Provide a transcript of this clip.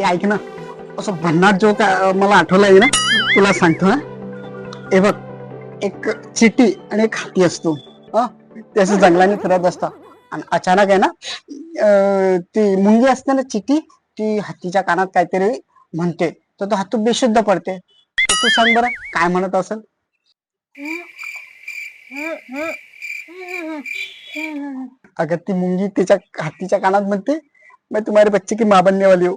ऐक ना, असं भन्नाट जो का मला आठवलाय ना, तुला सांगतो हा. हे बघ, एक चिटी आणि एक हाती असतो. हा, ते असं जंगलाने फिरत असतं आणि अचानक आहे ना, ती मुंगी असते ना चिटी, ती हत्तीच्या कानात काहीतरी म्हणते, तर तो हत्ती बेशुद्ध पडते. तर तू सांग बरं काय म्हणत असेल. अगर ती मुंगी त्याच्या हत्तीच्या कानात म्हणते, मैं तुम्हारे बच्चे की माँ बनने वाली हूँ.